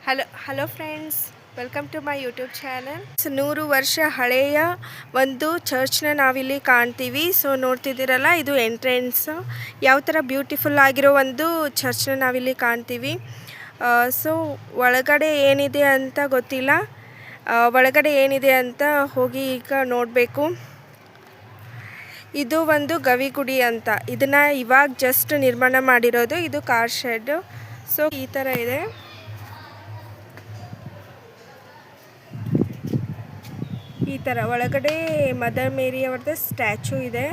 Hello friends, welcome to my YouTube channel. 100 ವರ್ಷ ಹಳೆಯ ಒಂದು ಚರ್ಚ್ನ ನಾವಿಲ್ಲಿ ಕಾಣ್ತೀವಿ. ಸೊ ನೋಡ್ತಿದ್ದೀರಲ್ಲ, ಇದು ಎಂಟ್ರೆನ್ಸ್. ಯಾವ ಥರ ಬ್ಯೂಟಿಫುಲ್ ಆಗಿರೋ ಒಂದು ಚರ್ಚ್ನ ನಾವಿಲ್ಲಿ ಕಾಣ್ತೀವಿ. ಸೊ ಒಳಗಡೆ ಏನಿದೆ ಅಂತ ಗೊತ್ತಿಲ್ಲ. ಒಳಗಡೆ ಏನಿದೆ ಅಂತ ಹೋಗಿ ಈಗ ನೋಡಬೇಕು. ಇದು ಒಂದು ಗವಿಗುಡಿ ಅಂತ. ಇದನ್ನು ಇವಾಗ ಜಸ್ಟ್ ನಿರ್ಮಾಣ ಮಾಡಿರೋದು. ಇದು ಕಾರ್ ಶೆಡ್. ಸೊ ಈ ಥರ ಇದೆ. ಈ ಥರ ಒಳಗಡೆ ಮದರ್ ಮೇರಿ ಅವ್ರದ್ದು ಸ್ಟ್ಯಾಚು ಇದೆ.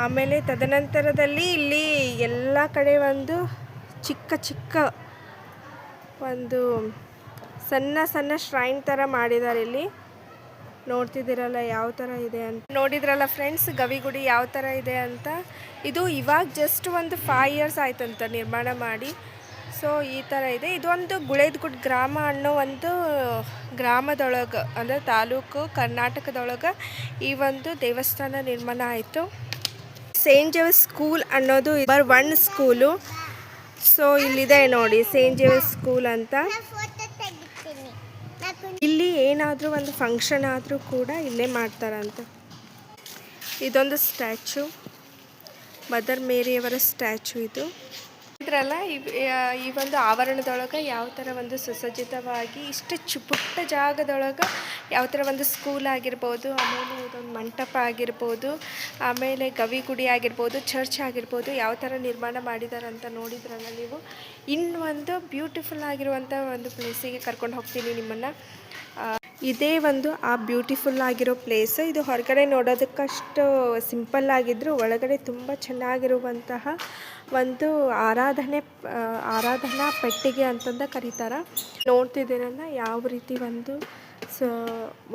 ಆಮೇಲೆ ತದನಂತರದಲ್ಲಿ ಇಲ್ಲಿ ಎಲ್ಲ ಕಡೆ ಒಂದು ಚಿಕ್ಕ ಚಿಕ್ಕ ಒಂದು ಸಣ್ಣ ಸಣ್ಣ ಶ್ರೈನ್ ಥರ ಮಾಡಿದ್ದಾರೆ. ಇಲ್ಲಿ ನೋಡ್ತಿದ್ದೀರಲ್ಲ ಯಾವ ಥರ ಇದೆ ಅಂತ. ನೋಡಿದ್ರಲ್ಲ ಫ್ರೆಂಡ್ಸ್, ಗವಿಗುಡಿ ಯಾವ ಥರ ಇದೆ ಅಂತ. ಇದು ಇವಾಗ ಜಸ್ಟ್ ಒಂದು 5 years ಆಯ್ತಂತ ನಿರ್ಮಾಣ ಮಾಡಿ. ಸೊ ಈ ಥರ ಇದೆ. ಇದೊಂದು ಗುಳೇದಗುಡ್ ಗ್ರಾಮ ಅನ್ನೋ ಒಂದು ಗ್ರಾಮದೊಳಗೆ, ಅಂದರೆ ತಾಲೂಕು ಕರ್ನಾಟಕದೊಳಗೆ ಈ ಒಂದು ದೇವಸ್ಥಾನ ನಿರ್ಮಾಣ ಆಯಿತು. ಸೇಂಟ್ ಜೇವಿಯರ್ಸ್ ಸ್ಕೂಲ್ ಅನ್ನೋದು ನಂಬರ್ 1 ಸ್ಕೂಲು. ಸೊ ಇಲ್ಲಿದೆ ನೋಡಿ, ಸೇಂಟ್ ಜೇವಿಯರ್ಸ್ ಸ್ಕೂಲ್ ಅಂತ. ಇಲ್ಲಿ ಏನಾದರೂ ಒಂದು ಫಂಕ್ಷನ್ ಆದರೂ ಕೂಡ ಇಲ್ಲೇ ಮಾಡ್ತಾರಂತ. ಇದೊಂದು ಸ್ಟ್ಯಾಚು, ಮದರ್ ಮೇರಿಯವರ ಸ್ಟ್ಯಾಚು ಇದು. ಇದ್ರಲ್ಲ ಈ ಒಂದು ಆವರಣದೊಳಗೆ ಯಾವ ಥರ ಒಂದು ಸುಸಜ್ಜಿತವಾಗಿ ಇಷ್ಟು ಪುಟ್ಟ ಜಾಗದೊಳಗೆ ಯಾವ ಥರ ಒಂದು ಸ್ಕೂಲ್ ಆಗಿರ್ಬೋದು, ಆಮೇಲೆ ಇದೊಂದು ಮಂಟಪ ಆಗಿರ್ಬೋದು, ಆಮೇಲೆ ಗವಿಗುಡಿ ಆಗಿರ್ಬೋದು, ಚರ್ಚ್ ಆಗಿರ್ಬೋದು, ಯಾವ ಥರ ನಿರ್ಮಾಣ ಮಾಡಿದ್ದಾರೆ ಅಂತ ನೋಡಿದ್ರಲ್ಲ ನೀವು. ಇನ್ನು ಒಂದು ಬ್ಯೂಟಿಫುಲ್ ಆಗಿರುವಂಥ ಒಂದು ಪ್ಲೇಸಿಗೆ ಕರ್ಕೊಂಡು ಹೋಗ್ತೀನಿ ನಿಮ್ಮನ್ನು. ಇದೇ ಒಂದು ಆ ಬ್ಯೂಟಿಫುಲ್ ಆಗಿರೋ ಪ್ಲೇಸ್. ಇದು ಹೊರಗಡೆ ನೋಡೋದಕ್ಕಷ್ಟು ಸಿಂಪಲ್ ಆಗಿದ್ದರೂ ಒಳಗಡೆ ತುಂಬ ಚೆನ್ನಾಗಿರುವಂತಹ ಒಂದು ಆರಾಧನಾ ಪೆಟ್ಟಿಗೆ ಅಂತಂದು ಕರೀತಾರೆ. ನೋಡ್ತಿದ್ದೀರಲ್ಲ ಯಾವ ರೀತಿ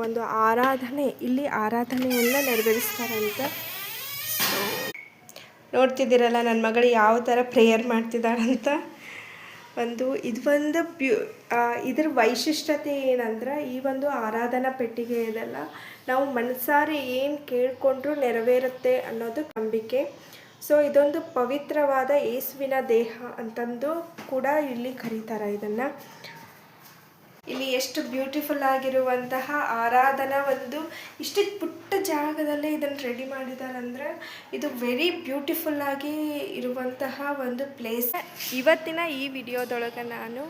ಒಂದು ಆರಾಧನೆ, ಇಲ್ಲಿ ಆರಾಧನೆಯನ್ನು ನೆರವೇರಿಸ್ತಾರಂತ. ನೋಡ್ತಿದ್ದೀರಲ್ಲ ನನ್ನ ಮಗಳು ಯಾವ ಥರ ಪ್ರೇಯರ್ ಮಾಡ್ತಿದ್ದಾಳಂತ. ಇದರ ವೈಶಿಷ್ಟ್ಯತೆ ಏನಂದ್ರೆ, ಈ ಒಂದು ಆರಾಧನಾ ಪೆಟ್ಟಿಗೆ ಇದೆಲ್ಲ ನಾವು ಮನಸಾರೆ ಏನು ಕೇಳಿಕೊಂಡ್ರೂ ನೆರವೇರುತ್ತೆ ಅನ್ನೋದು ನಂಬಿಕೆ. ಸೊ ಇದೊಂದು ಪವಿತ್ರವಾದ ಯೇಸುವಿನ ದೇಹ ಅಂತಂದು ಕೂಡ ಇಲ್ಲಿ ಕರೀತಾರೆ ಇದನ್ನು. ಇಲ್ಲಿ ಎಷ್ಟು ಬ್ಯೂಟಿಫುಲ್ ಆಗಿರುವಂತಹ ಆರಾಧನಾ ಇಷ್ಟು ಪುಟ್ಟ ಜಾಗದಲ್ಲೇ ಇದನ್ನು ರೆಡಿ ಮಾಡಿದಾರಂದ್ರೆ ಇದು ವೆರಿ ಬ್ಯೂಟಿಫುಲ್ ಆಗಿ ಇರುವಂತಹ ಒಂದು ಪ್ಲೇಸ್. ಇವತ್ತಿನ ಈ ವಿಡಿಯೋದೊಳಗೆ ನಾನು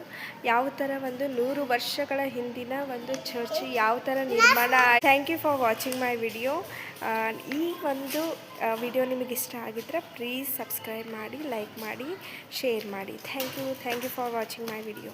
ಯಾವ ಥರ 100 ವರ್ಷಗಳ ಹಿಂದಿನ ಒಂದು ಚರ್ಚ್ ಯಾವ ಥರ ನಿರ್ಮಾಣ. Thank you for watching my video. ಈ ಒಂದು ವಿಡಿಯೋ ನಿಮಗೆ ಇಷ್ಟ ಆಗಿದ್ರೆ ಪ್ಲೀಸ್ ಸಬ್ಸ್ಕ್ರೈಬ್ ಮಾಡಿ, ಲೈಕ್ ಮಾಡಿ, ಶೇರ್ ಮಾಡಿ. Thank you for watching my video.